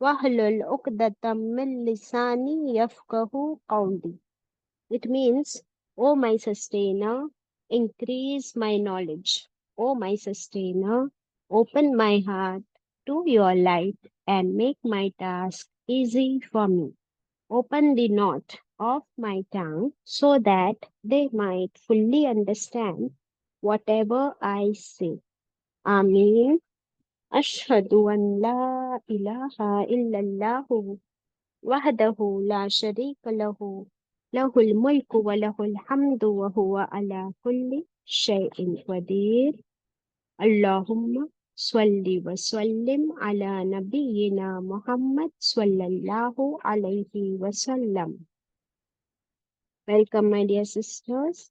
wahlul uqdatam min lisani yafqahu qawli. It means, O my sustainer, increase my knowledge. O my sustainer, open my heart to your light and make my task easy for me. Open the knot of my tongue so that they might fully understand whatever I say. Ameen. أشهد أن لا إله إلا الله وحده لا شريك له له الملك وله الحمد وهو على كل شيء قدير. اللهم صل وسلم على نبينا محمد صلى الله عليه وسلم. Welcome my dear sisters.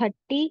30.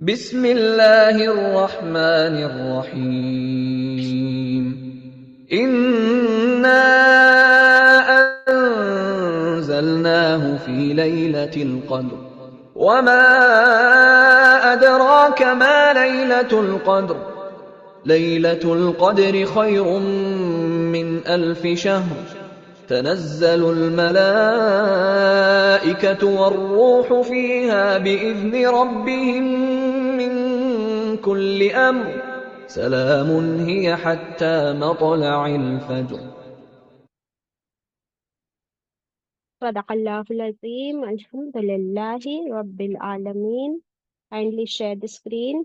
بسم الله الرحمن الرحيم. إنا أنزلناه في ليلة القدر وما أدراك ما ليلة القدر ليلة القدر خير من 1000 شهر تنزل الملائكة والروح فيها بإذن ربهم من كل أمر سلام هي حتى مطلع الفجر. Sadaqallahul Azim. Alhamdulillahi Rabbil Alameen. Kindly share the screen.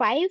5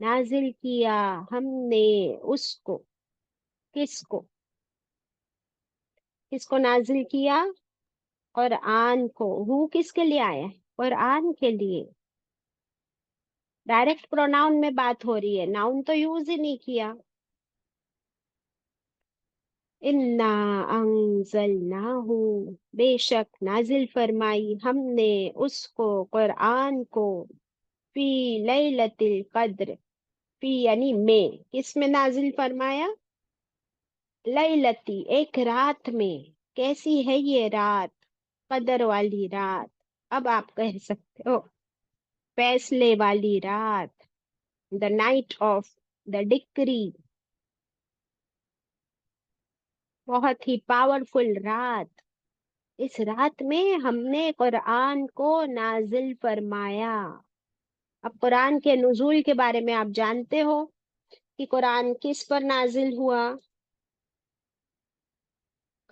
نازل کیا ہم نے اس کو، کس کو، کس کو نازل کیا؟ قرآن کو. وہ کس کے لیے آیا ہے؟ قرآن کے لیے. ڈائریکٹ پروناؤن میں بات ہو رہی ہے، ناؤن تو یوز ہی نہیں کیا. انا انزلناہ، بے شک نازل فرمائی ہم نے اس کو، قرآن کو، فی لیلۃ القدر، فی یعنی میں، کس میں نازل فرمایا؟ لیلتی، ایک رات میں. کیسی ہے یہ رات؟ قدر والی رات. اب آپ کہہ سکتے ہو فیصلے والی رات، دا نائٹ آف دا ڈکری، بہت ہی پاورفل رات. اس رات میں ہم نے قرآن کو نازل فرمایا. اب قرآن کے نزول کے بارے میں آپ جانتے ہو کہ قرآن کس پر نازل ہوا،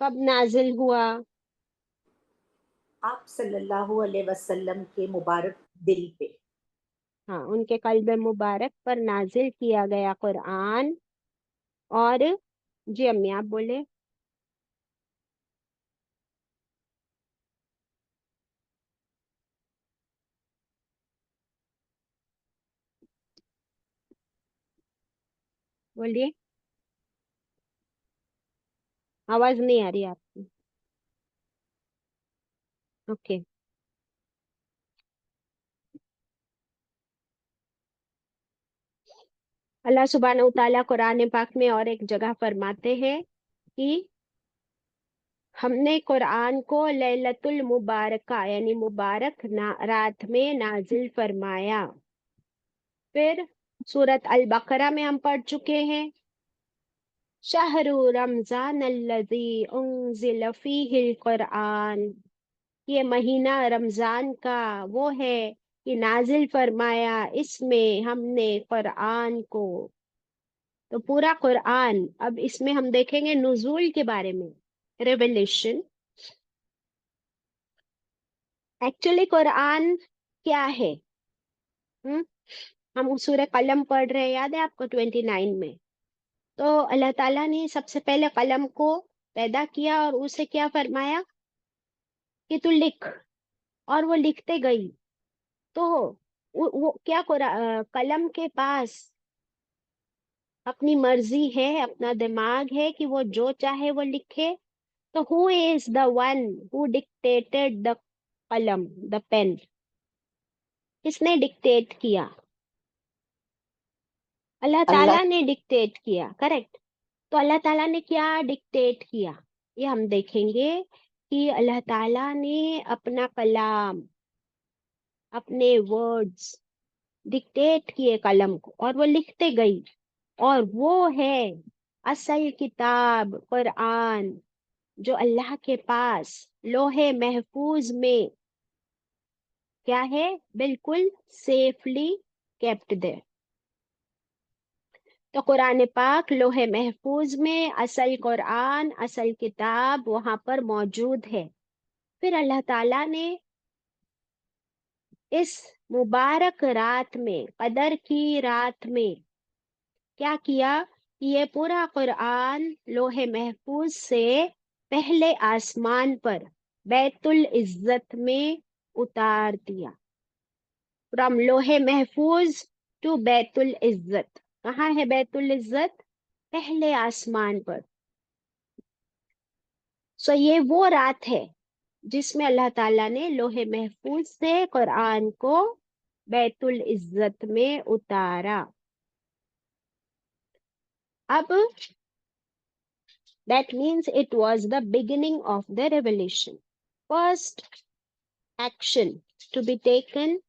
کب نازل ہوا؟ آپ صلی اللہ علیہ وسلم کے مبارک دل پہ. ہاں، ان کے قلب مبارک پر نازل کیا گیا قرآن. اور جی امی آپ بولے. بولیے، آواز نہیں آ رہی آپ کی. اوکے. اللہ سبحانہ و تعالیٰ قرآن پاک میں اور ایک جگہ فرماتے ہیں کہ ہم نے قرآن کو لیلۃ المبارکہ یعنی مبارک رات میں نازل فرمایا. پھر سورت البقرہ میں ہم پڑھ چکے ہیں شہر رمضان الذی انزل فیہ القرآن، یہ مہینہ رمضان کا وہ ہے کہ نازل فرمایا اس میں ہم نے قرآن کو. تو پورا قرآن. اب اس میں ہم دیکھیں گے نزول کے بارے میں، ریویلیشن. ایکچولی قرآن کیا ہے؟ ہم سورہ قلم پڑھ رہے ہیں، یاد ہے آپ کو 29 میں. تو اللہ تعالیٰ نے سب سے پہلے قلم کو پیدا کیا اور اسے کیا فرمایا کہ تو لکھ، اور وہ لکھتے گئی. تو وہ کیا قلم کے پاس اپنی مرضی ہے، اپنا دماغ ہے کہ وہ جو چاہے وہ لکھے. تو who is the one who dictated the قلم، the pen؟ کس نے ڈکٹیٹ کیا؟ اللہ تعالیٰ نے ڈکٹیٹ کیا. کریکٹ. تو اللہ تعالیٰ نے کیا ڈکٹیٹ کیا؟ یہ ہم دیکھیں گے کہ اللہ تعالیٰ نے اپنا کلام، اپنے ورڈز ڈکٹیٹ کیے قلم کو، اور وہ لکھتے گئی. اور وہ ہے اصل کتاب قرآن، جو اللہ کے پاس لوح محفوظ میں کیا ہے؟ بالکل سیفلی کیپٹ there. تو قرآن پاک لوح محفوظ میں، اصل قرآن، اصل کتاب وہاں پر موجود ہے. پھر اللہ تعالیٰ نے اس مبارک رات میں، قدر کی رات میں کیا کیا؟ یہ پورا قرآن لوح محفوظ سے پہلے آسمان پر بیت العزت میں اتار دیا. فرام لوح محفوظ ٹو بیت العزت. کہاں ہے بیت العزت؟ پہلے آسمان پر. سو یہ وہ رات ہے جس میں اللہ تعالیٰ نے لوح محفوظ سے قرآن کو بیت العزت میں اتارا. اب that means it was the beginning of the revelation. First action to be taken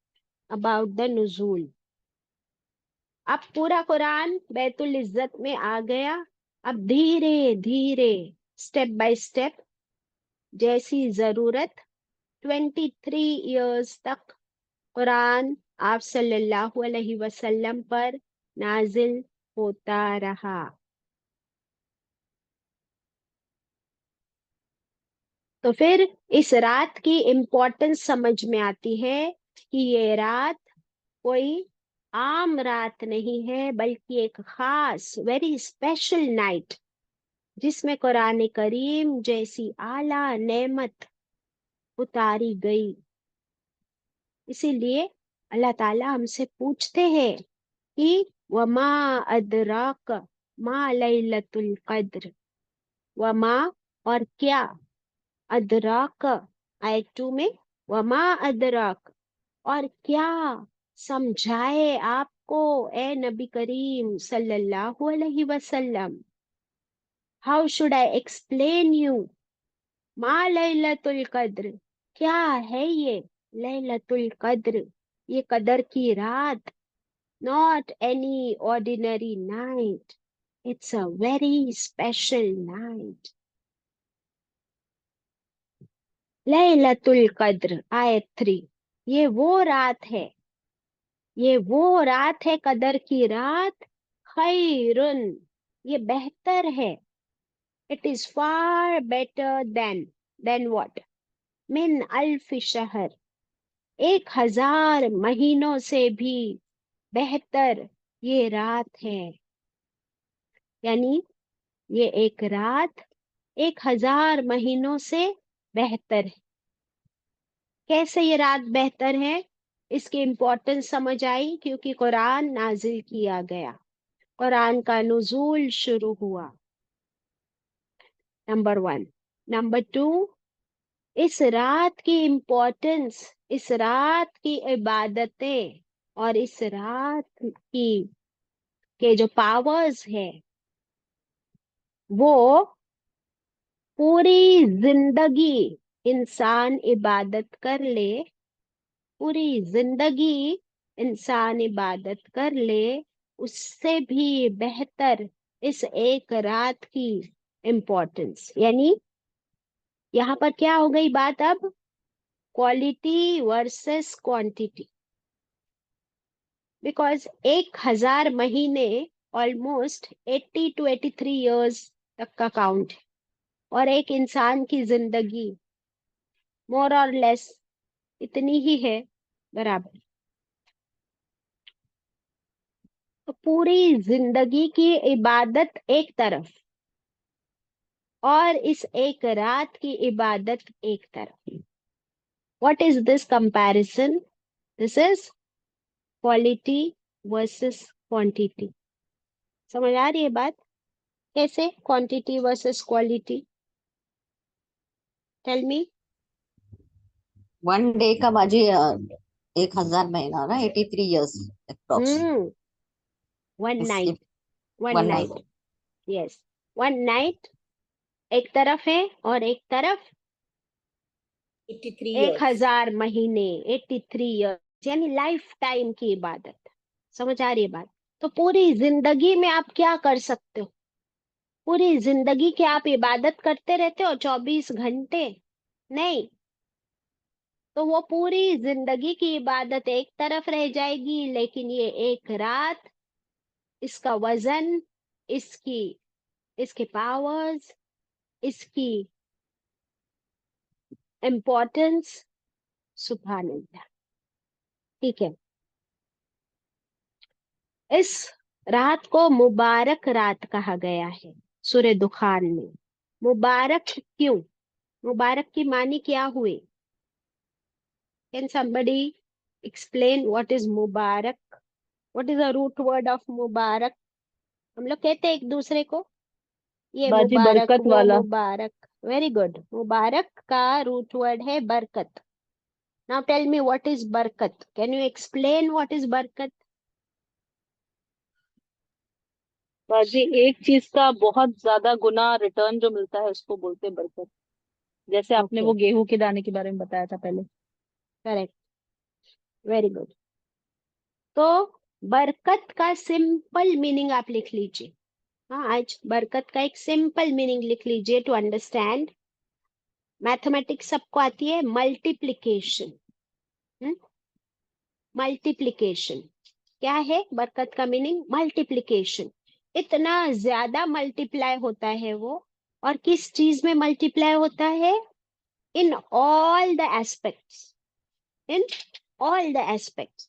about the nuzul. اب پورا قرآن بیت العزت میں آ گیا. اب دھیرے دھیرے اسٹیپ بائی اسٹیپ جیسی ضرورت 23 ایئرس تک قرآن آپ صلی اللہ علیہ وسلم پر نازل ہوتا رہا. تو پھر اس رات کی امپورٹنس سمجھ میں آتی ہے کہ یہ رات کوئی عام رات نہیں ہے بلکہ ایک خاص ویری اسپیشل نائٹ جس میں قرآن کریم جیسی اعلیٰ نعمت اتاری گئی. اسی لیے اللہ تعالیٰ ہم سے پوچھتے ہیں کہ وما ادراک ما لیلۃ القدر، وما اور کیا، ادراک آیت 2 میں، وما ادراک اور کیا سمجھائے آپ کو اے نبی کریم صلی اللہ علیہ وسلم. How should I explain you ما لیلۃ القدر، کیا ہے یہ لیلۃ القدر، یہ قدر کی رات. not any ordinary night, it's a very special night. لیلۃ القدر آیت 3، یہ وہ رات ہے، یہ وہ رات ہے قدر کی رات، خیرن یہ بہتر ہے، it is far better than what، من الف شہر 1000 مہینوں سے بھی بہتر یہ رات ہے. یعنی یہ ایک رات 1000 مہینوں سے بہتر ہے. کیسے یہ رات بہتر ہے؟ اس کی امپورٹنس سمجھ آئی کیونکہ قرآن نازل کیا گیا، قرآن کا نزول شروع ہوا. نمبر 1. نمبر 2، اس رات کی امپورٹنس، اس رات کی عبادتیں اور اس رات کی کے جو پاورز ہیں وہ پوری زندگی انسان عبادت کر لے، پوری زندگی انسان عبادت کر لے، اس سے بھی بہتر اس ایک رات کی امپورٹنس. یعنی یہاں پر کیا ہو گئی بات اب؟ Quality versus quantity. بیکاز 1000 مہینے آلموسٹ 80 to 83 ایئرس تک کا کاؤنٹ ہے، اور ایک انسان کی زندگی مور اور لیس اتنی ہی ہے، برابر. تو پوری زندگی کی عبادت ایک طرف اور اس ایک رات کی عبادت ایک طرف. What is this comparison? This is quality versus quantity. سمجھ آ رہی ہے بات؟ کیسے quantity versus quality? Tell me. 1 day کا باجی 1000 مہینہ نا 83 years approximately. ون اس نائٹ، کی ون one نائٹ، night. یس، ون نائٹ ایک طرف ہے اور ایک طرف 83 years. 1000 مہینے 83 ایئرس، یعنی لائف ٹائم کی عبادت. سمجھ آ رہی ہے بات؟ تو پوری زندگی میں آپ کیا کر سکتے ہو؟ پوری زندگی کی آپ عبادت کرتے رہتے ہو 24 گھنٹے؟ نہیں. تو وہ پوری زندگی کی عبادت ایک طرف رہ جائے گی، لیکن یہ ایک رات، اس کا وزن، اس کے پاورز، اس کی امپورٹنس، سبحان اللہ. ٹھیک ہے. اس رات کو مبارک رات کہا گیا ہے سورہ دخان میں. مبارک کیوں؟ مبارک کی معنی کیا ہوئے؟ Can somebody explain what is Mubarak? What is the root word of مبارک؟ ہم لوگ کہتے ہیں ایک دوسرے کو یہ باجی مبارک، برکت وہ والا. مبارک. Very good. مبارک کا روٹ ورڈ ہے برکت. Now tell me what is برکت. Can you explain what is برکت؟ باجی ایک چیز کا بہت زیادہ گنا ریٹرن جو ملتا ہے اس کو بولتے ہیں برکت. جیسے آپ نے Okay, وہ گیہوں کے دانے کے بارے میں بتایا تھا پہلے. correct. Very good. تو برکت کا سمپل میننگ آپ لکھ لیجیے. ہاں، آج برکت کا ایک سمپل میننگ لکھ لیجیے ٹو انڈرسٹینڈ. میتھمیٹکس سب کو آتی ہے، ملٹیپلیکیشن. ملٹیپلیکیشن کیا ہے؟ برکت کا میننگ ملٹیپلیکیشن. اتنا زیادہ ملٹیپلائی ہوتا ہے وہ، اور کس چیز میں ملٹیپلائی ہوتا ہے؟ ان آل the aspects, in all the aspects.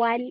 1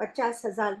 50,000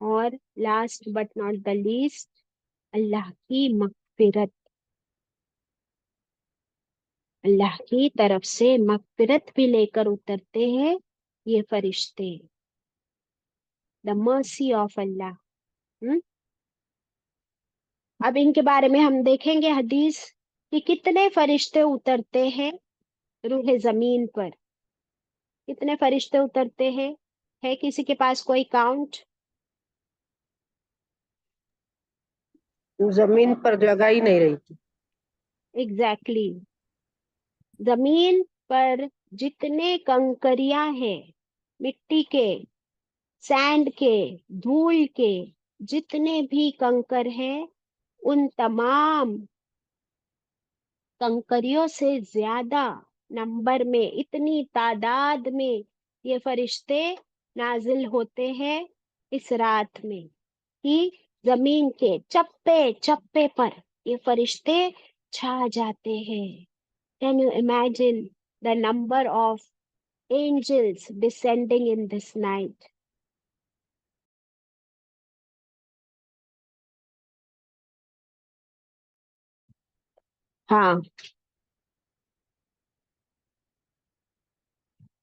اور last but not the least Allah کی مغفرت، اللہ کی طرف سے مغفرت بھی لے کر اترتے ہیں یہ فرشتے، دا مرسی آف اللہ۔ اب ان کے بارے میں ہم دیکھیں گے حدیث کہ کتنے فرشتے اترتے ہیں روح زمین پر، کتنے فرشتے اترتے ہیں، ہے کسی کے پاس کوئی کاؤنٹ؟ زمین پر جگہ ہی نہیں رہی تھی۔ ایگزیکٹلی، زمین پر جتنے کنکریاں ہیں، مٹی کے، سینڈ کے، دھول کے، جتنے بھی کنکر ہیں، ان تمام کنکریوں سے زیادہ نمبر میں، اتنی تعداد میں یہ فرشتے نازل ہوتے ہیں اس رات میں کہ زمین کے چپے چپے پر یہ فرشتے چھا جاتے ہیں۔ Can you imagine the number of angels descending in this night? ہاں،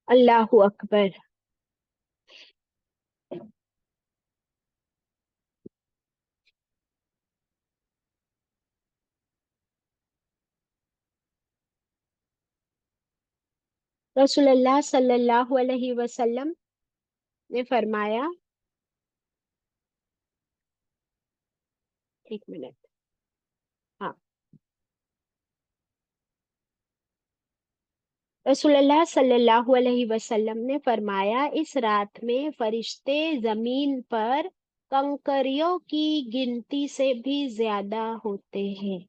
اللہ اکبر۔ رسول اللہ صلی اللہ علیہ وسلم نے فرمایا، ایک منٹ، ہاں، رسول اللہ صلی اللہ علیہ وسلم نے فرمایا اس رات میں فرشتے زمین پر کنکریوں کی گنتی سے بھی زیادہ ہوتے ہیں۔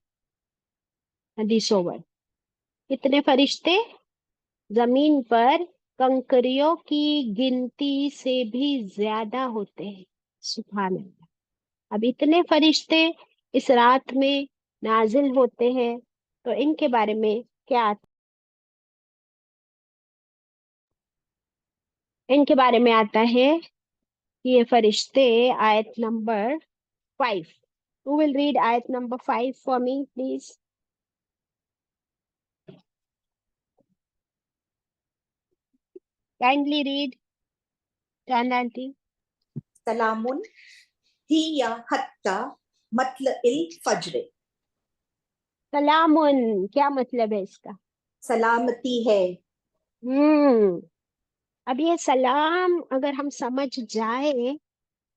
حدیث اوور۔ کتنے فرشتے؟ زمین پر کنکریوں کی گنتی سے بھی زیادہ ہوتے ہیں۔ سبحان اللہ۔ اب اتنے فرشتے اس رات میں نازل ہوتے ہیں تو ان کے بارے میں کیا؟ ان کے بارے میں آتا ہے کہ یہ فرشتے، آیت نمبر 5، who will read آیت number 5 for me please؟ kindly read چاند آنٹی۔ سلام ہی حتی مطلع الفجر، سلام، کیا مطلب ہے اس کا؟ سلامتی ہے۔ اب یہ سلام اگر ہم سمجھ جائے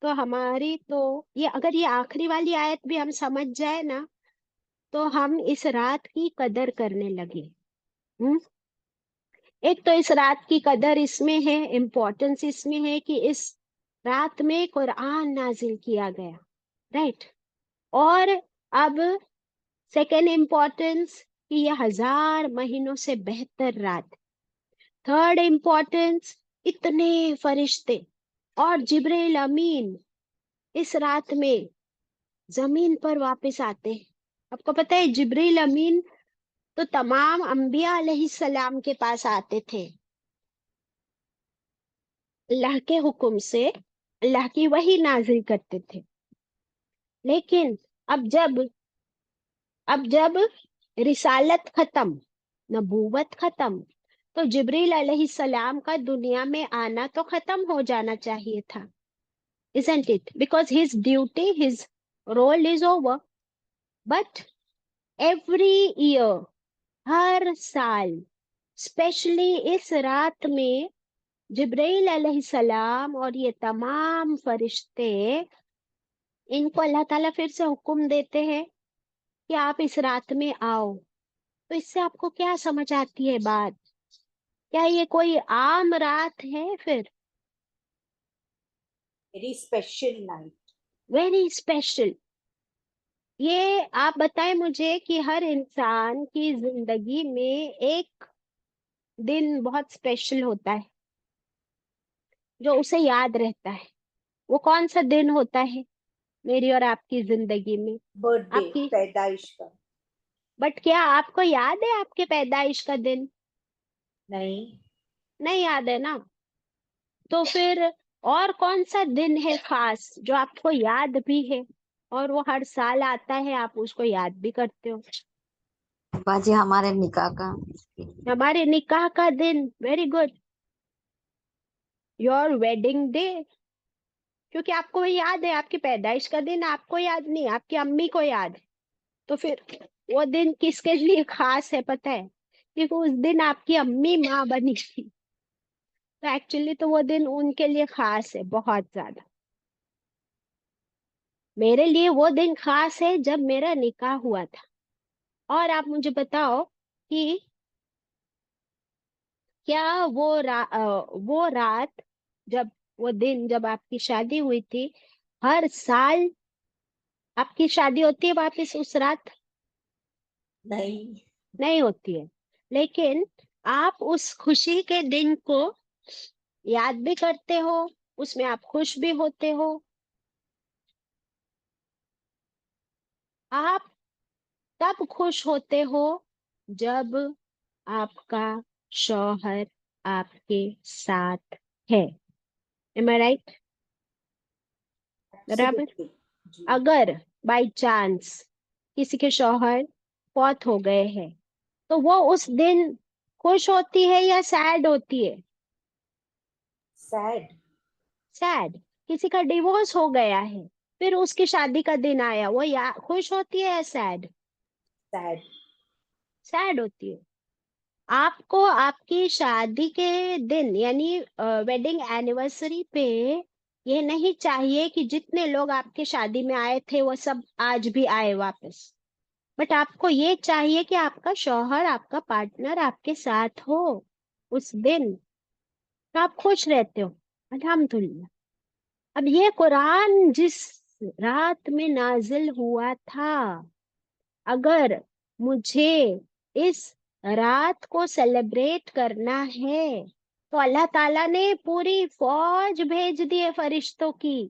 تو ہماری تو یہ، اگر یہ آخری والی آیت بھی ہم سمجھ جائے نا تو ہم اس رات کی قدر کرنے لگے۔ ایک تو اس رات کی قدر اس میں ہے، امپورٹنس اس میں ہے کہ اس رات میں قرآن نازل کیا گیا، رائٹ؟ اور اب سیکنڈ امپورٹنس کہ یہ 1000 مہینوں سے بہتر رات۔ تھرڈ امپورٹنس، اتنے فرشتے اور جبرائیل امین اس رات میں زمین پر واپس آتے ہیں۔ آپ کو پتہ ہے جبرائیل امین تو تمام انبیاء علیہ السلام کے پاس آتے تھے، اللہ کے حکم سے اللہ کی وحی نازل کرتے تھے، لیکن اب جب رسالت ختم، نبوت ختم، تو جبریل علیہ السلام کا دنیا میں آنا تو ختم ہو جانا چاہیے تھا، isn't it? Because his duty, his role is over. But every year، ہر سال، اسپیشلی اس رات میں جبرائیل علیہ السلام اور یہ تمام فرشتے، ان کو اللہ تعالیٰ پھر سے حکم دیتے ہیں کہ آپ اس رات میں آؤ۔ تو اس سے آپ کو کیا سمجھ آتی ہے بات؟ کیا یہ کوئی عام رات ہے؟ پھر very special night, very special. یہ آپ بتائیں مجھے کہ ہر انسان کی زندگی میں ایک دن بہت اسپیشل ہوتا ہے جو اسے یاد رہتا ہے، وہ کون سا دن ہوتا ہے میری اور آپ کی زندگی میں؟ برتھ آپ ڈے، کی، پیدائش کا۔ بٹ کیا آپ کو یاد ہے آپ کے پیدائش کا دن؟ نہیں، نہیں یاد ہے نا؟ تو پھر اور کون سا دن ہے خاص جو آپ کو یاد بھی ہے اور وہ ہر سال آتا ہے, آپ اس کو یاد بھی کرتے ہو؟ باجی ہمارے نکاح کا. ہمارے نکاح کا دن. Very good. Your wedding day, کیونکہ آپ کو یاد ہے. آپ کی پیدائش کا دن آپ کو یاد نہیں, آپ کی امی کو یاد ہے. تو پھر وہ دن کس کے لیے خاص ہے پتہ ہے؟ کیونکہ اس دن آپ کی امی ماں بنی تھی. تو ایکچولی تو وہ دن ان کے لیے خاص ہے بہت زیادہ. میرے لیے وہ دن خاص ہے جب میرا نکاح ہوا تھا. اور آپ مجھے بتاؤ کہ کیا وہ رات, جب وہ دن جب آپ کی شادی ہوئی تھی, ہر سال آپ کی شادی ہوتی ہے واپس اس رات؟ نہیں. نہیں ہوتی ہے. لیکن آپ اس خوشی کے دن کو یاد بھی کرتے ہو, اس میں آپ خوش بھی ہوتے ہو. آپ تب خوش ہوتے ہو جب آپ کا شوہر آپ کے ساتھ ہے. Am I right? برابر. Absolutely. جی. اگر بائی چانس کسی کے شوہر فوت ہو گئے ہیں تو وہ اس دن خوش ہوتی ہے یا سیڈ ہوتی ہے؟ سیڈ. سیڈ. کسی کا ڈیورس ہو گیا ہے, پھر اس کی شادی کا دن آیا, وہ یا خوش ہوتی ہے یا سیڈ؟ سیڈ. سیڈ ہوتی ہے. آپ کو آپ کی شادی کے دن یعنی ویڈنگ اینیورسری پہ یہ نہیں چاہیے کہ جتنے لوگ آپ کے شادی میں آئے تھے وہ سب آج بھی آئے واپس. بٹ آپ کو یہ چاہیے کہ آپ کا شوہر, آپ کا پارٹنر آپ کے ساتھ ہو اس دن, تو آپ خوش رہتے ہو. الحمدللہ. اب یہ قرآن جس رات میں نازل ہوا تھا, اگر مجھے اس رات کو سیلیبریٹ کرنا ہے تو اللہ تعالیٰ نے پوری فوج بھیج دیے فرشتوں کی.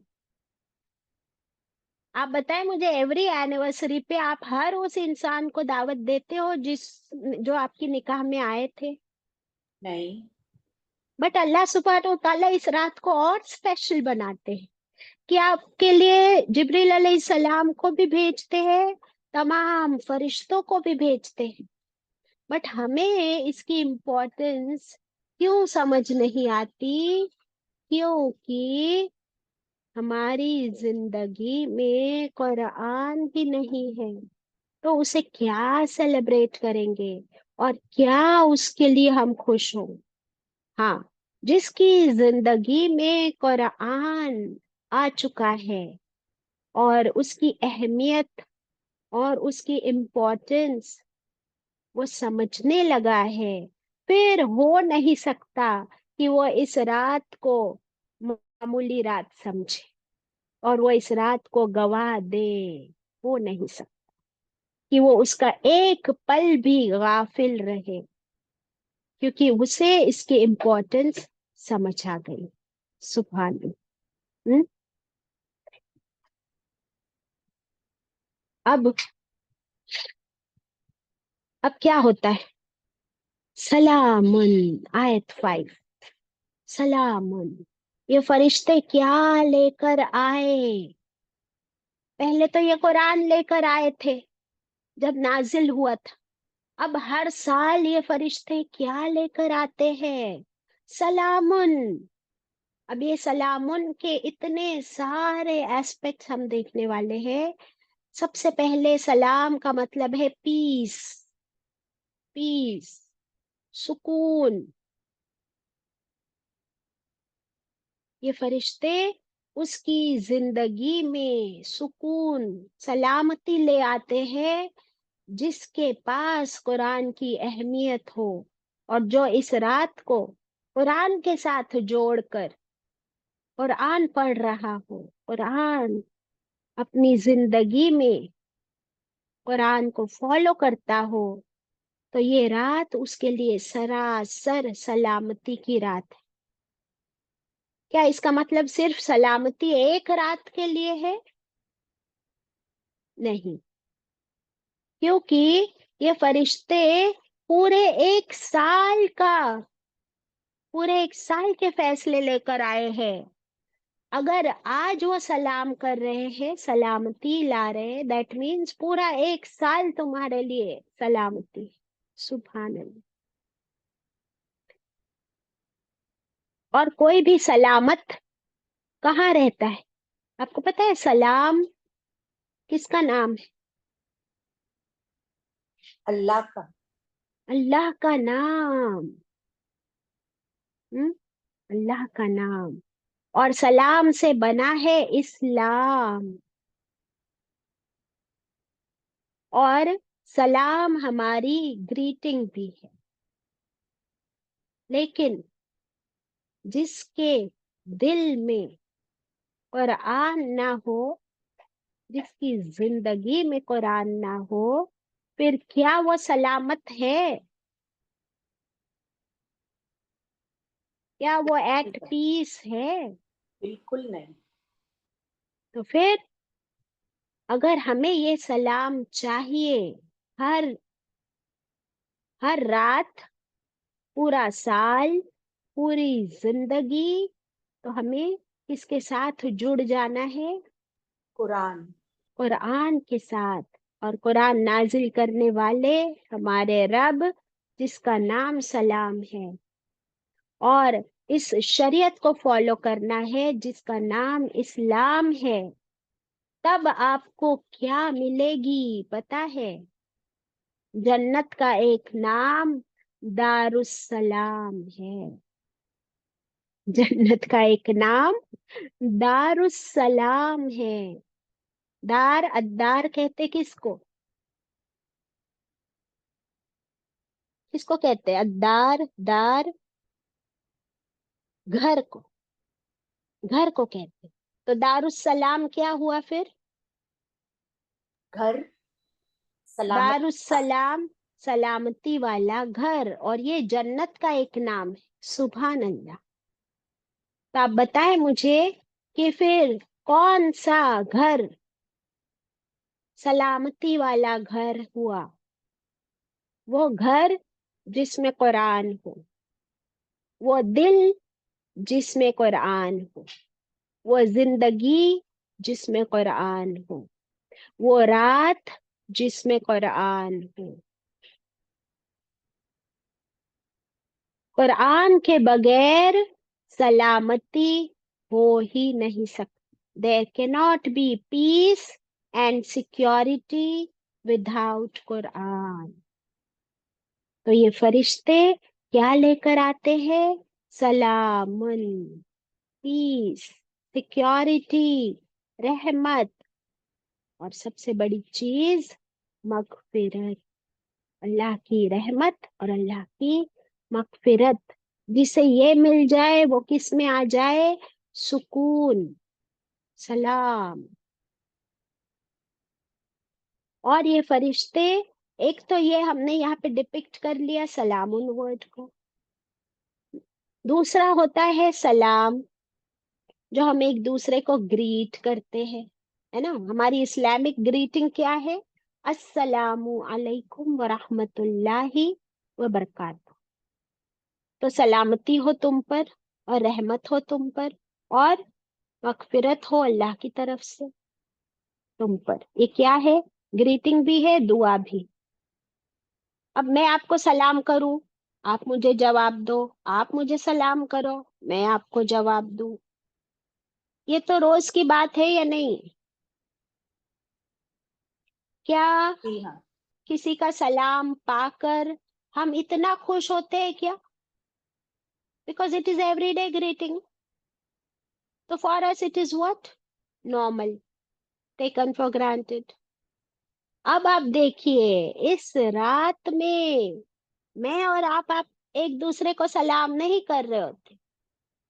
آپ بتائیں مجھے, ایوری اینیورسری پہ آپ ہر اس انسان کو دعوت دیتے ہو جو آپ کی نکاح میں آئے تھے؟ نہیں. بٹ اللہ سبحانہ و تعالیٰ اس رات کو اور اسپیشل بناتے ہیں کہ آپ کے لیے جبریل علیہ السلام کو بھی بھیجتے ہیں, تمام فرشتوں کو بھی بھیجتے ہیں. بٹ ہمیں اس کی امپورٹنس کیوں سمجھ نہیں آتی؟ کیونکہ ہماری زندگی میں قرآن ہی نہیں ہے, تو اسے کیا سیلیبریٹ کریں گے اور کیا اس کے لیے ہم خوش ہوں؟ ہاں, جس کی زندگی میں قرآن آ چکا ہے اور اس کی اہمیت اور اس کی امپورٹنس وہ سمجھنے لگا ہے, پھر ہو نہیں سکتا کہ وہ اس رات کو معمولی رات سمجھے اور وہ اس رات کو گوا دے. وہ نہیں سکتا کہ وہ اس کا ایک پل بھی غافل رہے, کیونکہ اسے اس کی امپورٹنس سمجھ آ گئی. سبحان اللہ. اب کیا ہوتا ہے؟ سلام, آیت 5. سلام, یہ فرشتے کیا لے کر آئے؟ پہلے تو یہ قرآن لے کر آئے تھے جب نازل ہوا تھا. اب ہر سال یہ فرشتے کیا لے کر آتے ہیں؟ سلام. اب یہ سلامن کے اتنے سارے ایسپیکٹس ہم دیکھنے والے ہیں. سب سے پہلے سلام کا مطلب ہے پیس. پیس, سکون. یہ فرشتے اس کی زندگی میں سکون, سلامتی لے آتے ہیں جس کے پاس قرآن کی اہمیت ہو اور جو اس رات کو قرآن کے ساتھ جوڑ کر قرآن پڑھ رہا ہو, قرآن اپنی زندگی میں قرآن کو فالو کرتا ہو, تو یہ رات اس کے لیے سراسر سلامتی کی رات ہے. کیا اس کا مطلب صرف سلامتی ایک رات کے لیے ہے؟ نہیں, کیونکہ یہ فرشتے پورے ایک سال کے فیصلے لے کر آئے ہیں. اگر آج وہ سلام کر رہے ہیں، سلامتی لا رہے ہیں، دیٹ مینس پورا 1 سال تمہارے لیے سلامتی. سبحان اللہ. اور کوئی بھی سلامت کہاں رہتا ہے؟ آپ کو پتا ہے سلام کس کا نام ہے؟ اللہ کا. اللہ کا نام. اللہ کا نام. اور سلام سے بنا ہے اسلام. اور سلام ہماری گریٹنگ بھی ہے. لیکن جس کے دل میں قرآن نہ ہو، جس کی زندگی میں قرآن نہ ہو، پھر کیا وہ سلامت ہے؟ کیا وہ ایٹ پیس ہے؟ بالکل نہیں. تو پھر اگر ہمیں یہ سلام چاہیے ہر رات، پورا سال، پوری زندگی، تو ہمیں کس کے ساتھ جڑ جانا ہے؟ قرآن. قرآن کے ساتھ. اور قرآن نازل کرنے والے ہمارے رب، جس کا نام سلام ہے. اور اس شریعت کو فالو کرنا ہے جس کا نام اسلام ہے. تب آپ کو کیا ملے گی پتا ہے؟ جنت کا ایک نام دارالسلام ہے. جنت کا ایک نام دارالسلام ہے. الدار کہتے کس کو؟ کس کو کہتے ہیں الدار؟ دار گھر کو، گھر کو کہتے. تو دارالسلام کیا ہوا پھر؟ گھر. سلامت. دارالسلام سلامتی والا گھر. اور یہ جنت کا ایک نام ہے. سبحان اللہ. تو آپ بتائیں مجھے کہ پھر کون سا گھر سلامتی والا گھر ہوا؟ وہ گھر جس میں قرآن ہو، وہ دل جس میں قرآن ہو، وہ زندگی جس میں قرآن ہو، وہ رات جس میں قرآن ہو. قرآن کے بغیر سلامتی ہو ہی نہیں سکتی. There cannot be peace and security without قرآن. تو یہ فرشتے کیا لے کر آتے ہیں؟ سلام، پیس، سیکیورٹی، رحمت، اور سب سے بڑی چیز مغفرت. اللہ کی رحمت اور اللہ کی مغفرت. جسے یہ مل جائے وہ کس میں آ جائے؟ سکون، سلام. اور یہ فرشتے، ایک تو یہ ہم نے یہاں پہ ڈپکٹ کر لیا سلام ورڈ کو. دوسرا ہوتا ہے سلام جو ہم ایک دوسرے کو گریٹ کرتے ہیں، ہے نا. ہماری اسلامک گریٹنگ کیا ہے؟ السلام علیکم ورحمۃ اللہ وبرکاتہ. تو سلامتی ہو تم پر، اور رحمت ہو تم پر، اور مغفرت ہو اللہ کی طرف سے تم پر. یہ کیا ہے؟ گریٹنگ بھی ہے، دعا بھی. اب میں آپ کو سلام کروں، آپ مجھے جواب دو. آپ مجھے سلام کرو، میں آپ کو جواب دوں. یہ تو روز کی بات ہے یا نہیں؟ کیا جی ہاں. کسی کا سلام پا کر ہم اتنا خوش ہوتے ہیں کیا؟ Because it is every day greeting. تو for us it is what? Normal, taken for granted. اب آپ دیکھیے اس رات میں اور آپ ایک دوسرے کو سلام نہیں کر رہے ہوتے.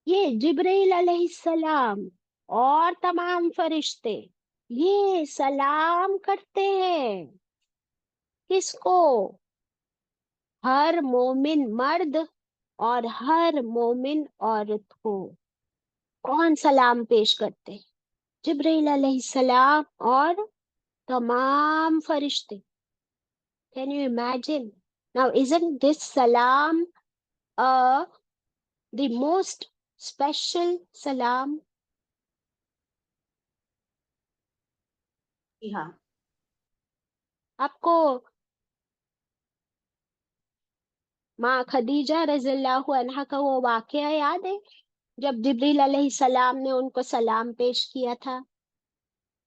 یہ جبرائیل علیہ السلام اور تمام فرشتے یہ سلام کرتے ہیں. کس کو؟ ہر مومن مرد اور ہر مومن عورت کو. کون سلام پیش کرتے؟ جبرائیل علیہ السلام اور تمام فرشتے. Can you imagine? Now, isn't this salam the most special salam? جی ہاں آپ کو ماں خدیجہ رضی اللہ عنہا کا وہ واقعہ یاد ہے جب جبریل علیہ السلام نے ان کو سلام پیش کیا تھا؟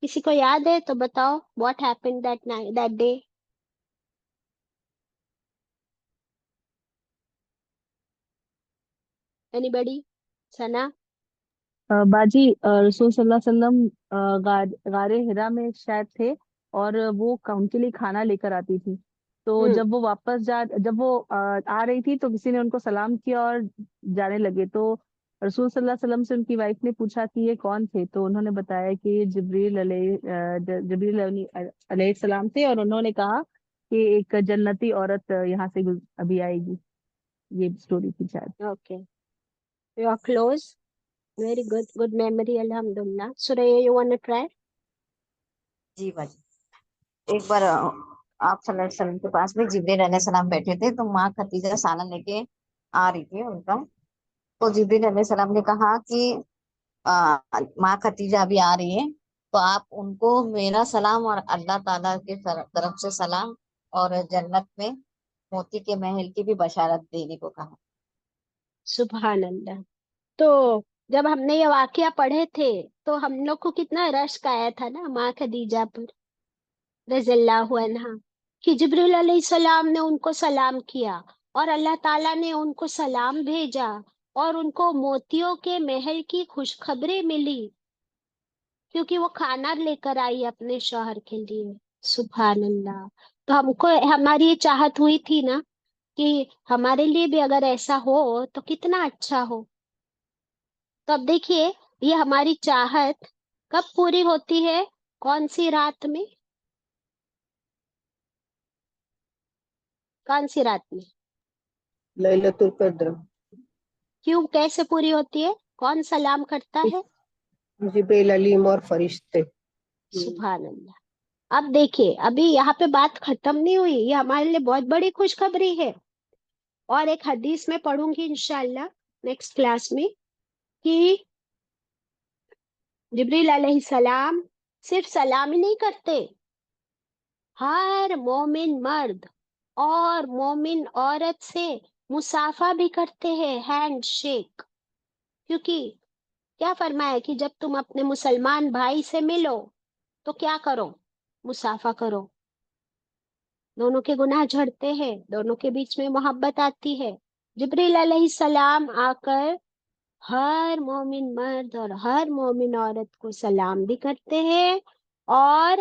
کسی کو یاد ہے تو بتاؤ what happen that day. Anybody? Sana? باجی رسول صلی اللہ علیہ وسلم غار ہرا میں شاید تھے، اور وہ ان کے لیے کھانا لے کر آتی تھی. تو ہوں جب وہ واپس جب وہ آ رہی تھی تو کسی نے ان کو سلام کیا اور جانے لگے. تو رسول صلی اللہ علیہ وسلم سے ان کی وائف نے پوچھا کہ یہ کون تھے، تو انہوں نے بتایا کہ یہ جبریل علیہ السلام تھے، اور انہوں نے کہا کہ ایک جنتی عورت یہاں سے ابھی آئے گی. یہ سٹوری تھی شاید. Okay, you are close. Very good, good memory الحمدللہ. Surya you want to try? جی باجی. ایک بار آپ صلی اللہ علیہ وسلم کے پاس میں جبریل علیہ السلام بیٹھے تھے، تو ماں خدیجہ سالن لے کے آ رہی تھی ان کا. تو جبریل علیہ السلام نے کہا کہ ماں خدیجہ ابھی آ رہی ہے، تو آپ ان کو میرا سلام اور اللہ تعالیٰ کی طرف سے سلام اور جنت میں موتی کے محل کی بھی بشارت دینے کو کہا. سبحان اللہ. تو جب ہم نے یہ واقعہ پڑھے تھے تو ہم لوگ کو کتنا رشک آیا تھا نا ماں خدیجہ پر رضی اللہ عنہا، کہ جبریل علیہ السلام نے ان کو سلام کیا اور اللہ تعالیٰ نے ان کو سلام بھیجا اور ان کو موتیوں کے محل کی خوشخبری ملی کیونکہ وہ کھانا لے کر آئی اپنے شوہر کے لیے. سبحان اللہ. تو ہم کو ہماری یہ چاہت ہوئی تھی نا کہ ہمارے لیے بھی اگر ایسا ہو تو کتنا اچھا ہو. تو اب دیکھیے یہ ہماری چاہت کب پوری ہوتی ہے؟ کون سی رات میں؟ کون سی رات میں؟ لیلۃ القدر. کیوں، کیسے پوری ہوتی ہے؟ کون سلام کرتا ہے؟ جبریل علیم اور فرشتے. سبحان اللہ. اب دیکھیے ابھی یہاں پہ بات ختم نہیں ہوئی، یہ ہمارے لیے بہت بڑی خوشخبری ہے. اور ایک حدیث میں پڑھوں گی انشاءاللہ نیکسٹ کلاس میں کہ جبریل علیہ السلام صرف سلام ہی نہیں کرتے، ہر مومن مرد اور مومن عورت سے مصافحہ بھی کرتے ہیں، ہینڈ شیک. کیونکہ کیا فرمایا کہ جب تم اپنے مسلمان بھائی سے ملو تو کیا کرو؟ مصافحہ کرو. دونوں کے گناہ جھڑتے ہیں، دونوں کے بیچ میں محبت آتی ہے. جبریل علیہ السلام آ کر ہر مومن مرد اور ہر مومن عورت کو سلام بھی کرتے ہیں اور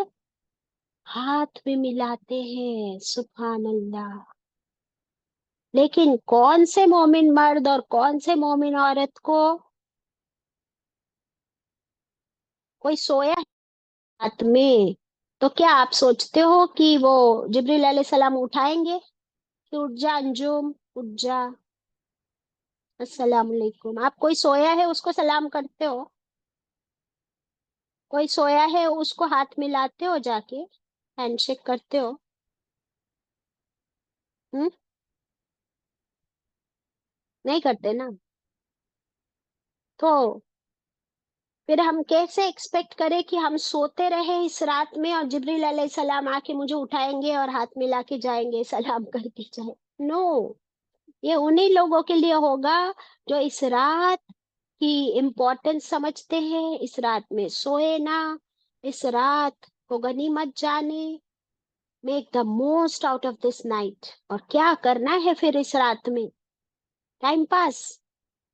ہاتھ بھی ملاتے ہیں. سبحان اللہ. لیکن کون سے مومن مرد اور کون سے مومن عورت کو؟ کوئی سویا ہے رات میں تو کیا آپ سوچتے ہو کہ وہ جبریل علیہ السلام اٹھائیں گے کہ اٹھ جا انجم، اٹھ جا، السلام علیکم؟ آپ کوئی سویا ہے اس کو سلام کرتے ہو؟ کوئی سویا ہے اس کو ہاتھ ملاتے ہو، جا کے ہینڈ شیک کرتے ہو؟ نہیں کرتے نا. تو پھر ہم کیسے ایکسپیکٹ کریں کہ ہم سوتے رہے اس رات میں اور جبریل علیہ السلام آ کے مجھے اٹھائیں گے اور ہاتھ ملا کے جائیں گے، سلام کر کے جائیں؟ نو. یہ انہی لوگوں کے لیے ہوگا جو اس رات کی امپورٹنس سمجھتے ہیں، اس رات میں سوئے نا، اس رات کو غنیمت جانے. Make the most out of this night. اور کیا کرنا ہے پھر اس رات میں؟ Time pass?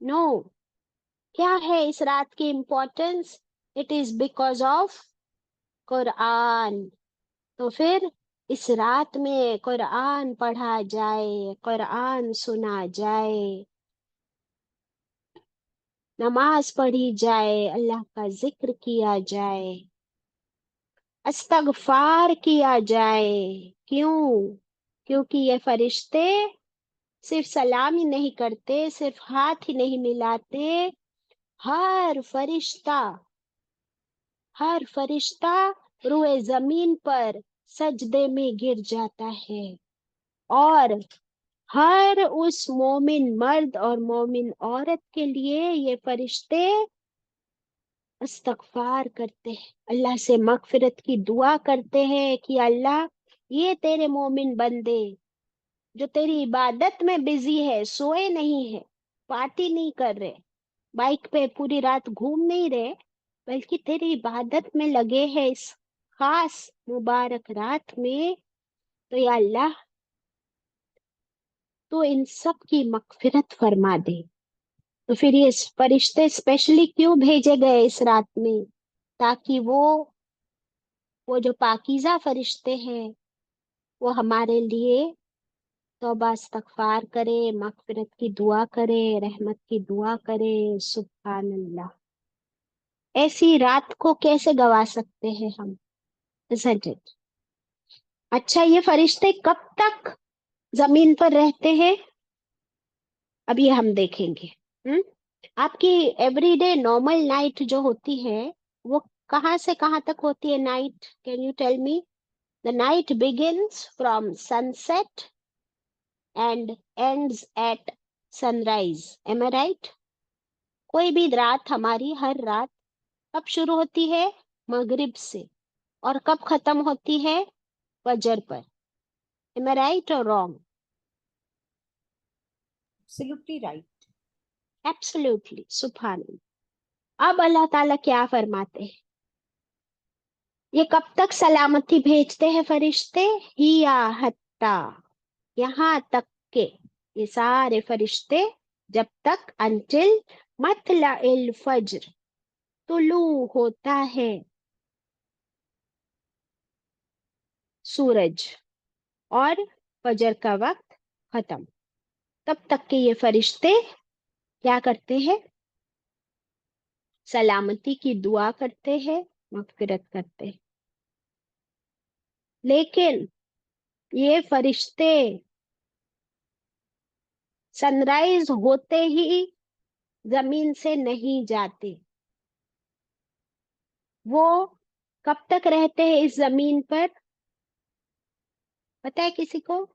نو. کیا ہے اس رات کی importance? It is because of Quran. تو پھر اس رات میں قرآن پڑھا جائے، قرآن سنا جائے، نماز پڑھی جائے، اللہ کا ذکر کیا جائے، استغفار کیا جائے. کیوں؟ کیونکہ یہ فرشتے صرف سلام ہی نہیں کرتے، صرف ہاتھ ہی نہیں ملاتے، ہر فرشتہ روئے زمین پر سجدے میں گر جاتا ہے. اور ہر اس مومن مرد اور مومن عورت کے لیے یہ فرشتے استغفار کرتے ہیں, اللہ سے مغفرت کی دعا کرتے ہیں کہ اللہ یہ تیرے مومن بندے جو تیری عبادت میں بزی ہے, سوئے نہیں ہے, پارٹی نہیں کر رہے, بائک پہ پوری رات گھوم نہیں رہے, بلکہ تیری عبادت میں لگے ہیں اس خاص مبارک رات میں, تو یا اللہ تو ان سب کی مغفرت فرما دے. تو پھر یہ فرشتے اسپیشلی کیوں بھیجے گئے اس رات میں؟ تاکہ وہ جو پاکیزہ فرشتے ہیں وہ ہمارے لیے توبہ استغفار کرے, مغفرت کی دعا کرے, رحمت کی دعا کرے. سبحان اللہ, ایسی رات کو کیسے گوا سکتے ہیں ہم, isn't it؟ اچھا, یہ فرشتے کب تک زمین پر رہتے ہیں اب یہ ہم دیکھیں گے. آپ کی ایوری ڈے نارمل نائٹ جو ہوتی ہے وہ کہاں سے کہاں تک ہوتی ہے night? Can you tell me? The night begins from sunset and ends at sunrise. Am I right? کوئی بھی رات ہماری, ہر رات کب شروع ہوتی ہے؟ مغرب سے, اور کب ختم ہوتی ہے؟ فجر پر. ایم اے رائٹ اور رانگ؟ Absolutely right. ایبسلیوٹلی, سبحان اللہ. اب اللہ تعالیٰ کیا فرماتے ہیں؟ یہ کب تک سلامتی بھیجتے ہیں فرشتے؟ ہیا حتی, یہاں تک کہ, یہ سارے فرشتے جب تک انٹل مطلع الفجر, طلوع ہوتا ہے سورج اور فجر کا وقت ختم, تب تک کہ یہ فرشتے کیا کرتے ہیں؟ سلامتی کی دعا کرتے ہیں, مغفرت کرتے ہیں. لیکن یہ فرشتے سن رائز ہوتے ہی زمین سے نہیں جاتے. وہ کب تک رہتے ہیں اس زمین پر؟ پتہ ہے کسی کو؟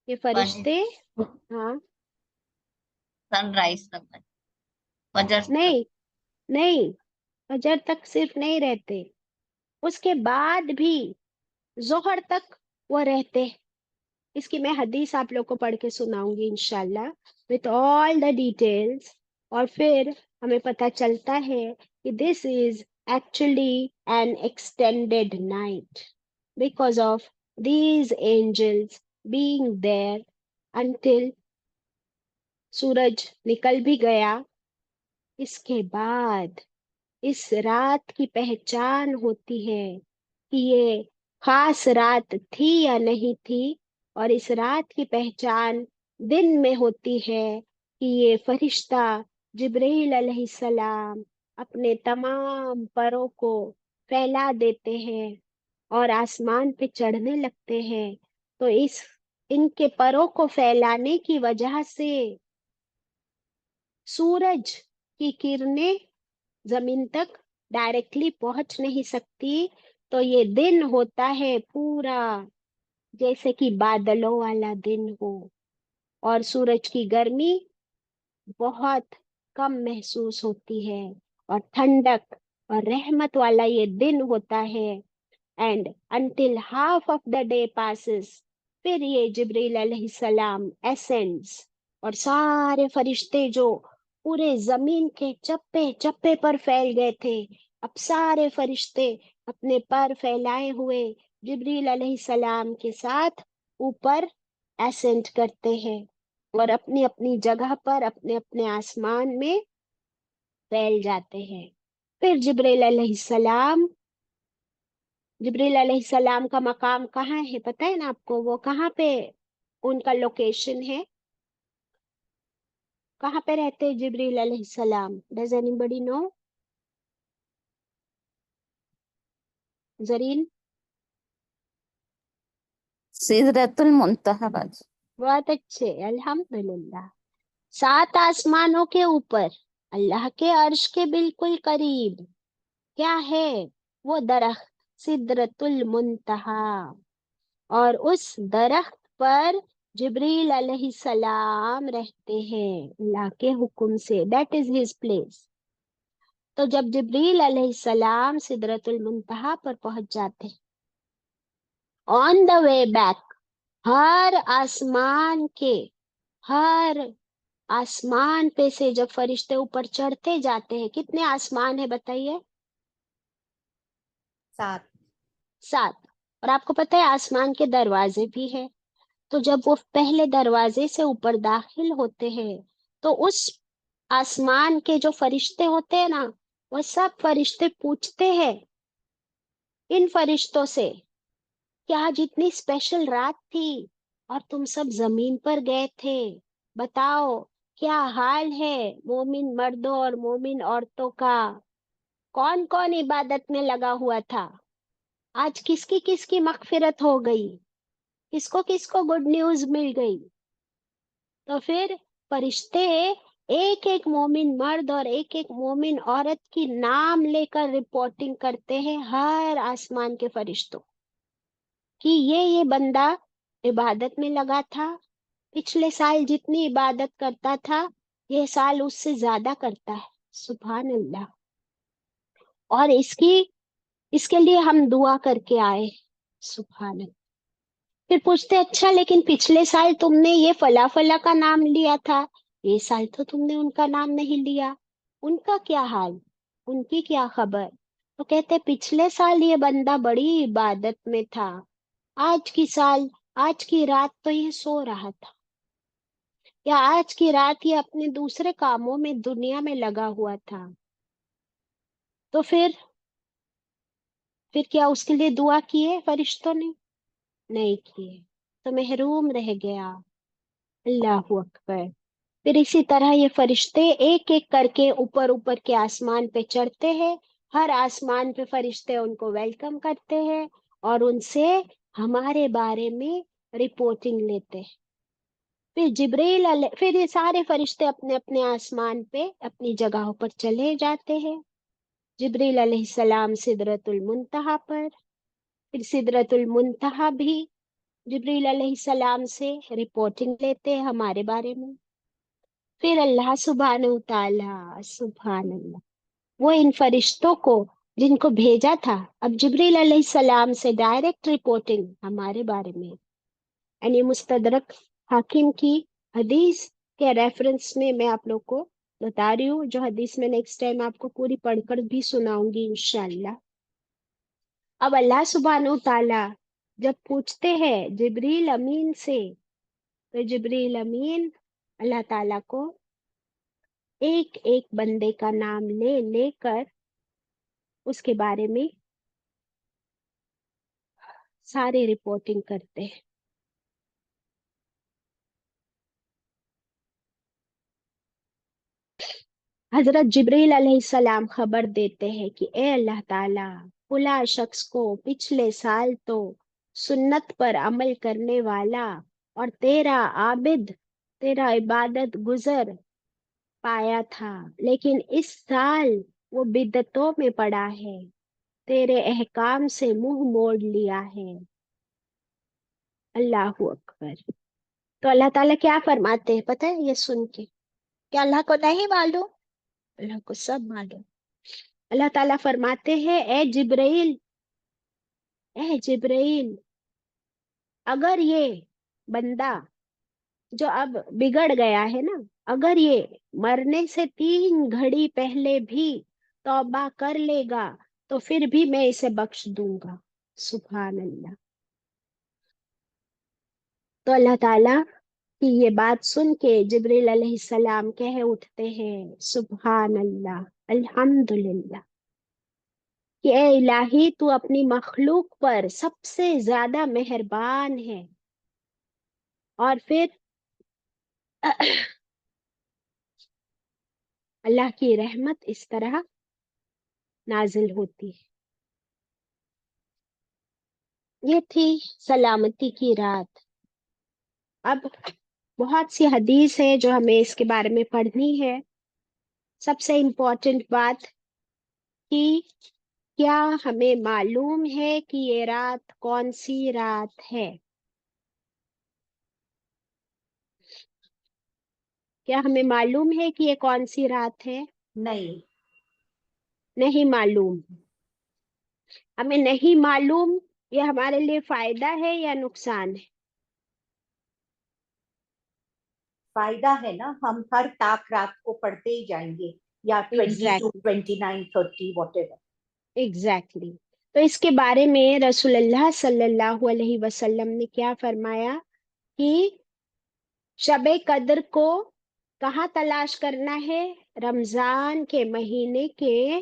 یہ فرشتے, ہاں سن رائز تک, فجر تک. نہیں نہیں, فجر تک صرف نہیں رہتے, اس کے بعد بھی ظہر تک وہ رہتے. اس کی میں حدیث آپ لوگ کو پڑھ کے سناؤں گی انشاءاللہ with all the details, اور پھر ہمیں پتہ چلتا ہے کہ this is actually an extended night because of these angels being there until سورج نکل بھی گیا. اس کے بعد اس رات کی پہچان ہوتی ہے کہ یہ خاص رات تھی یا نہیں تھی, اور اس رات کی پہچان دن میں ہوتی ہے کہ یہ فرشتہ جبرائیل علیہ السلام اپنے تمام پروں کو پھیلا دیتے ہیں اور آسمان پہ چڑھنے لگتے ہیں. تو ان کے پروں کو پھیلانے کی وجہ سے سورج کی کرنیں زمین تک ڈائریکٹلی پہنچ نہیں سکتی. تو یہ دن ہوتا ہے پورا جیسے کہ بادلوں والا دن ہو, اور سورج کی گرمی بہت کم محسوس ہوتی ہے, اور ٹھنڈک اور رحمت والا یہ دن ہوتا ہے. And until half of the day passes, پھر یہ جبرائیل علیہ السلام اسینڈز, اور سارے فرشتے جو پورے زمین کے چپے چپے پر پھیل گئے تھے, اب سارے فرشتے اپنے پر پھیلائے ہوئے جبرائیل علیہ السلام کے ساتھ اوپر اسینڈ کرتے ہیں, اور اپنی اپنی جگہ پر اپنے اپنے آسمان میں پھیل جاتے ہیں. پھر جبرائیل علیہ السلام کا مقام کہاں ہے پتہ ہے نا آپ کو؟ وہ کہاں پہ ان کا لوکیشن ہے؟ کہاں پہ رہتے جبرائیل علیہ السلام؟ ڈز اینی بڈی نو؟ زرین؟ سدرۃ المنتہا باجی. بہت اچھے, الحمدللہ. 7 آسمانوں کے اوپر اللہ کے عرش کے بالکل قریب کیا ہے؟ وہ درخت سدرۃ المنتہا, اور اس درخت پر جبریل علیہ السلام رہتے ہیں اللہ کے حکم سے. That is his place. تو جب جبریل علیہ السلام سدرۃ المنتہا پر پہنچ جاتے ہیں، آن دا وے بیک ہر آسمان پہ سے جب فرشتے اوپر چڑھتے جاتے ہیں، کتنے آسمان ہیں بتائیے؟ 7. 7. اور آپ کو پتہ ہے آسمان کے دروازے بھی ہیں. تو جب وہ پہلے دروازے سے اوپر داخل ہوتے ہیں تو اس آسمان کے جو فرشتے ہوتے ہیں نا، وہ سب فرشتے پوچھتے ہیں ان فرشتوں سے کہ آج اتنی اسپیشل رات تھی اور تم سب زمین پر گئے تھے، بتاؤ کیا حال ہے مومن مردوں اور مومن عورتوں کا، کون کون عبادت میں لگا ہوا تھا، آج کس کی مغفرت ہو گئی، کس کو گڈ نیوز مل گئی. تو پھر فرشتے ایک ایک مومن مرد اور ایک ایک مومن عورت کی نام لے کر رپورٹنگ کرتے ہیں ہر آسمان کے فرشتوں کہ یہ بندہ عبادت میں لگا تھا، پچھلے سال جتنی عبادت کرتا تھا یہ سال اس سے زیادہ کرتا ہے. سبحان اللہ. اور اس کے لیے ہم دعا کر کے آئے. سبحان اللہ. پھر پوچھتے اچھا لیکن پچھلے سال تم نے یہ فلاں فلاں کا نام لیا تھا، یہ سال تو تم نے ان کا نام نہیں لیا، ان کا کیا حال، ان کی کیا خبر؟ تو کہتے پچھلے سال یہ بندہ بڑی عبادت میں تھا، آج کی رات تو یہ سو رہا تھا، یا آج کی رات یہ اپنے دوسرے کاموں میں دنیا میں لگا ہوا تھا. تو پھر کیا اس کے لیے دعا کیے فرشتوں نے؟ نہیں کیے، تو محروم رہ گیا. اللہ اکبر. پھر اسی طرح یہ فرشتے ایک ایک کر کے اوپر کے آسمان پہ چڑھتے ہیں، ہر آسمان پہ فرشتے ان کو ویلکم کرتے ہیں اور ان سے ہمارے بارے میں رپورٹنگ لیتے ہیں. پھر یہ سارے فرشتے اپنے اپنے آسمان پہ اپنی جگہوں پر چلے جاتے ہیں. جبریل علیہ السلام سدرۃ المنتہا پر، پھر سدرۃ المنتہا بھی جبریل علیہ السلام سے رپورٹنگ لیتے ہیں ہمارے بارے میں. پھر اللہ سبحانہ وتعالی سبحان اللہ وہ ان فرشتوں کو جن کو بھیجا تھا اب جبریل علیہ السلام سے ڈائریکٹ رپورٹنگ ہمارے بارے میں. یعنی مستدرک حاکم کی حدیث کے ریفرنس میں آپ لوگ کو بتا رہی ہوں، جو حدیث میں نیکسٹ ٹائم آپ کو پوری پڑھ کر بھی سناؤں گی انشاءاللہ. اب اللہ سبحانہ وتعالی جب پوچھتے ہیں جبریل امین سے، تو جبریل امین اللہ تعالیٰ کو ایک ایک بندے کا نام لے لے کر اس کے بارے میں سارے رپورٹنگ کرتے ہیں. حضرت جبریل علیہ السلام خبر دیتے ہیں کہ اے اللہ تعالیٰ، فلاں شخص کو پچھلے سال تو سنت پر عمل کرنے والا اور تیرا عابد، تیرا عبادت گزر پایا تھا، لیکن اس سال وہ بدعتوں میں پڑا ہے، تیرے احکام سے منہ موڑ لیا ہے. اللہ اکبر. تو اللہ تعالیٰ کیا فرماتے ہیں پتہ ہے یہ سن کے؟ کیا اللہ کو نہیں معلوم؟ اللہ کو سب معلوم. اللہ تعالیٰ فرماتے ہیں اے جبرائیل، اگر یہ بندہ جو اب بگڑ گیا ہے نا، اگر یہ مرنے سے 3 گھڑی پہلے بھی توبہ کر لے گا تو پھر بھی میں اسے بخش دوں گا. سبحان اللہ. تو اللہ تعالیٰ کی یہ بات سن کے جبریل علیہ السلام کہہ اٹھتے ہیں سبحان اللہ الحمدللہ، کہ اے الہی تو اپنی مخلوق پر سب سے زیادہ مہربان ہے. اور پھر اللہ کی رحمت اس طرح نازل ہوتی ہے. یہ تھی سلامتی کی رات. اب بہت سی حدیث ہے جو ہمیں اس کے بارے میں پڑھنی ہے. سب سے امپورٹنٹ بات کہ کیا ہمیں معلوم ہے کہ یہ رات کون سی رات ہے؟ کیا ہمیں معلوم ہے کہ یہ کون سی رات ہے؟ نہیں. نہیں معلوم. ہمیں نہیں معلوم، یہ ہمارے لیے فائدہ ہے یا نقصان ہے؟ فائدہ ہے نا، ہم ہر تاک رات کو پڑھتے ہی جائیں گے، یا 22 Exactly. 29 30 what ever. ایگزیکٹلی. تو اس کے بارے میں رسول اللہ صلی اللہ علیہ وسلم نے کیا فرمایا کہ شب قدر کو کہاں تلاش کرنا ہے؟ رمضان کے مہینے کے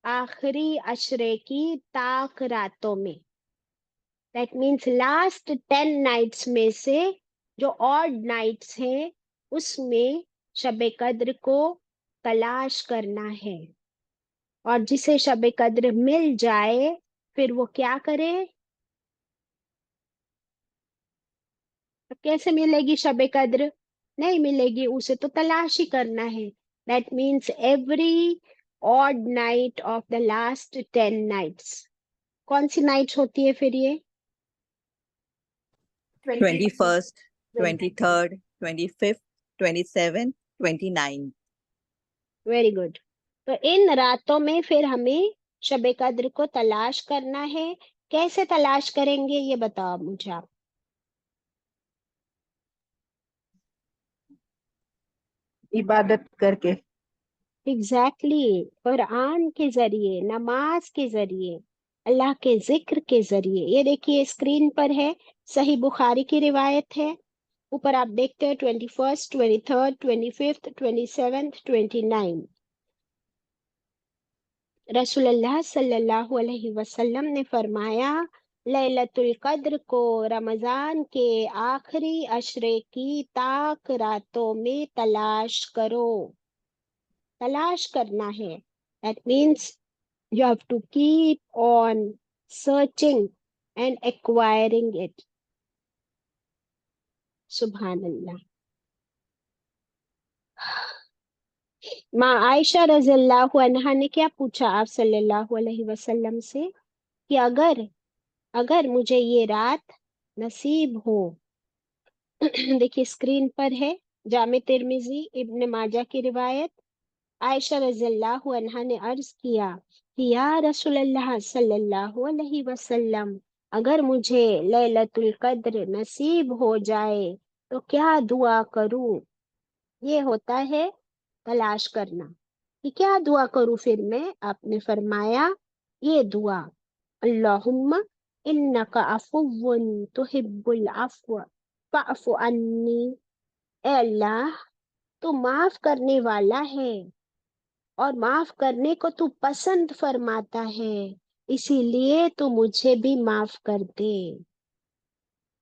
آخری عشرے کی طاق راتوں میں. دیٹ مینس لاسٹ 10 نائٹس میں سے جو آڈ نائٹس ہیں اس میں شب قدر کو تلاش کرنا ہے. اور جسے شب قدر مل جائے پھر وہ کیا کرے؟ اب کیسے ملے گی شب قدر؟ نہیں ملے گی، اسے تو تلاش ہی کرنا ہے. That means every odd night of the last 10 nights. کون سی نائٹس ہوتی ہے پھر یہ؟ 21st, 23rd, 25th, 27th, 29. Very good. تو ان راتوں میں پھر ہمیں شب قدر کو تلاش کرنا ہے. کیسے تلاش کریں گے یہ بتاؤ مجھے آپ. عبادت کر کے. ایگزیکٹلی. قرآن کے ذریعے، نماز کے ذریعے، اللہ کے ذکر کے ذریعے. یہ دیکھیے اسکرین پر ہے، صحیح بخاری کی روایت ہے. اوپر آپ دیکھتے ہیں 21st 23rd 25th 27th 29. رسول اللہ صلی اللہ علیہ وسلم نے فرمایا لیلۃ القدر کو رمضان کے آخری عشرے کی طاق راتوں میں تلاش کرو. تلاش کرنا ہے. That means you have to keep on searching and acquiring it. سبحان اللہ. ماں عائشہ رضی اللہ عنہا نے کیا پوچھا آپ صلی اللہ علیہ وسلم سے کہ اگر مجھے یہ رات نصیب ہو. دیکھیے اسکرین پر ہے جامع ترمذی ابن ماجہ کی روایت. عائشہ رضی اللہ عنہا نے عرض کیا کہ یا رسول اللہ صلی اللہ علیہ وسلم، اگر مجھے لیلۃ القدر نصیب ہو جائے تو کیا دعا کروں؟ یہ ہوتا ہے تلاش کرنا کہ کیا دعا کروں پھر میں. آپ نے فرمایا یہ دعا، اللہم انک عفو تحب العفو فاعف عنی. اے اللہ تو معاف کرنے والا ہے اور معاف کرنے کو تو پسند فرماتا ہے، اسی لیے تو مجھے بھی معاف کر دے.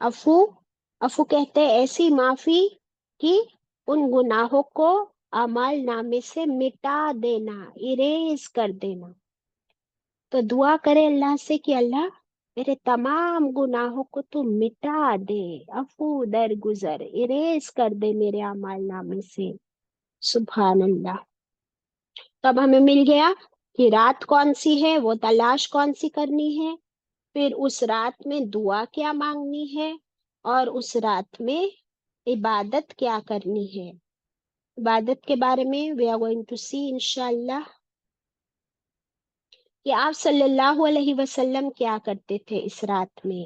عفو کہتے ہیں ایسی معافی کہ ان گناہوں کو اعمال نامے سے مٹا دینا، اریز کر دینا. تو دعا کرے اللہ سے کہ اللہ میرے تمام گناہوں کو تو مٹا دے، عفو درگزر، اریز کر دے میرے اعمال نامے سے. سبحان اللہ. تب ہمیں مل گیا کہ رات کون سی ہے، وہ تلاش کون سی کرنی ہے، پھر اس رات میں دعا کیا مانگنی ہے، اور اس رات میں عبادت کیا کرنی ہے. عبادت کے بارے میں we are going to see انشاءاللہ کہ آپ صلی اللہ علیہ وسلم کیا کرتے تھے اس رات میں.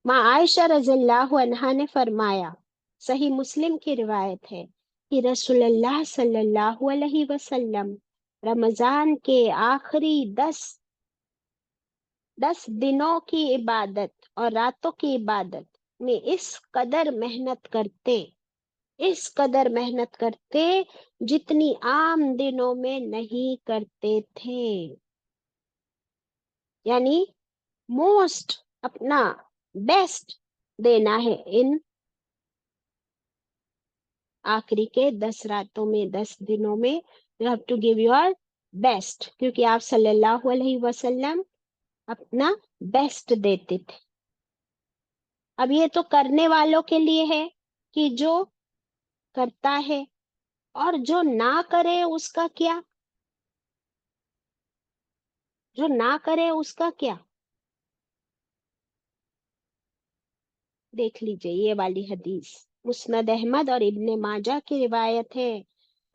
ماں عائشہ رضی اللہ عنہا نے فرمایا، صحیح مسلم کی روایت ہے کہ رسول اللہ صلی اللہ علیہ وسلم رمضان کے آخری 10 دنوں کی عبادت اور راتوں کی عبادت میں اس قدر محنت کرتے جتنی عام دنوں میں نہیں کرتے تھے. یعنی موسٹ اپنا بیسٹ دینا ہے ان آخری کے 10 راتوں میں، 10 دنوں میں. You have to give your best, کیونکہ آپ صلی اللہ علیہ وسلم اپنا بیسٹ دیتے تھے. اب یہ تو کرنے والوں کے لیے ہے کہ جو کرتا ہے، اور جو نہ کرے اس کا کیا؟ جو نہ کرے اس کا کیا؟ دیکھ لیجئے یہ والی حدیث مسند احمد اور ابن ماجہ کی روایت ہے.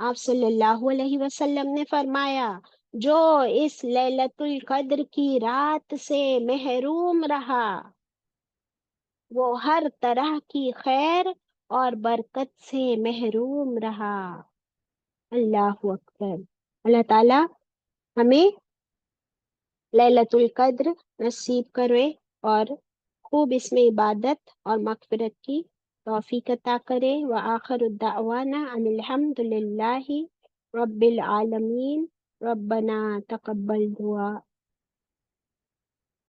آپ صلی اللہ علیہ وسلم نے فرمایا جو اس لیلۃ القدر کی رات سے محروم رہا وہ ہر طرح کی خیر اور برکت سے محروم رہا. اللہ اکبر. اللہ تعالی ہمیں لیلۃ القدر نصیب کرے اور خوب اس میں عبادت اور مغفرت کی توفیق عطا کرے. وآخر الدعوانا ان الحمد للہ رب العالمین. ربنا تقبل دعا